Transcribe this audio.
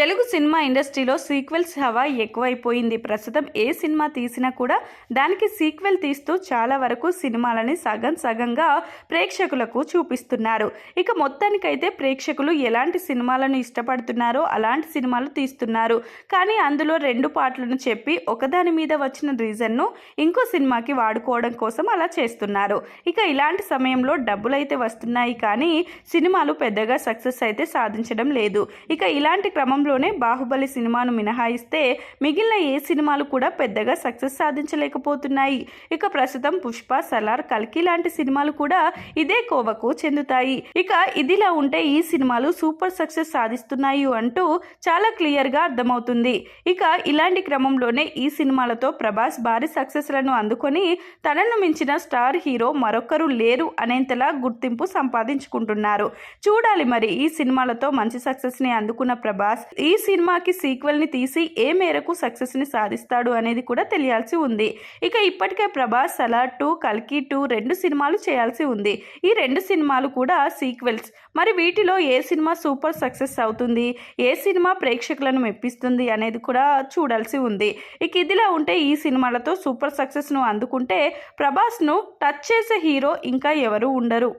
Telugu cinema ఇండస్ట్రీలో sequels హవా ఎక్కువైపోయింది. ప్రస్తుతం ఏ సినిమా తీసినా కూడా దానికి సీక్వెల్ తీస్తూ చాలా వరకు సినిమాలని సగంగా ప్రేక్షకులకు చూపిస్తున్నారు. ఇక మొత్తానికైతే ప్రేక్షకులు ఎలాంటి సినిమాలను ఇష్టపడుతున్నారో అలాంటి సినిమాలు తీస్తున్నారు. కానీ అందులో 2 పార్ట్లను చెప్పి ఒకదాని మీద వచ్చిన రీజన్ను ఇంకో సినిమాకి వాడుకోవడం కోసం అలా చేస్తున్నారు. ఇక ఇలాంటి సమయంలో డబ్బులైతే వస్తున్నాయి కానీ సినిమాలు పెద్దగా సక్సెస్ అయితే సాధించడం లేదు. ఇక ఇలాంటి క్రమంలోనే బాహుబలి సినిమాను మినహాయిస్తే మిగిలిన ఏ సినిమాలు కూడా పెద్దగా సక్సెస్ సాధించలేకపోతున్నాయి. ఇక ప్రస్తుతం పుష్ప, సలార్, కల్కి లాంటి సినిమాలు కూడా ఇదే కోవకు చెందుతాయి. ఇక ఇదిలా ఉంటే ఈ సినిమాలు సూపర్ సక్సెస్ సాధిస్తున్నాయి అంటూ చాలా క్లియర్గా అర్థమవుతుంది. ఇక ఇలాంటి క్రమంలోనే ఈ సినిమాలతో ప్రభాస్ భారీ సక్సెస్లను అందుకొని తనను మించిన స్టార్ హీరో మరొకరు లేరు అనేంతలా గుర్తింపు సంపాదించుకుంటున్నారు. చూడాలి మరి ఈ సినిమాలతో మంచి సక్సెస్ని అందుకున్న ప్రభాస్ ఈ సినిమాకి సీక్వెల్ని తీసి ఏ మేరకు సక్సెస్ని సాధిస్తాడు అనేది కూడా తెలియాల్సి ఉంది. ఇక ఇప్పటికే ప్రభాస్ సలార్ 2, కల్కి 2 2 సినిమాలు చేయాల్సి ఉంది. ఈ 2 సినిమాలు కూడా సీక్వెల్స్. మరి వీటిలో ఏ సినిమా సూపర్ సక్సెస్ అవుతుంది, ఏ సినిమా ప్రేక్షకులను మెప్పిస్తుంది అనేది కూడా చూడాల్సి ఉంది. ఇక ఇదిలా ఉంటే ఈ సినిమాలతో సూపర్ సక్సెస్ను అందుకుంటే ప్రభాస్ను టచ్ చేసే హీరో ఇంకా ఎవరు ఉండరు.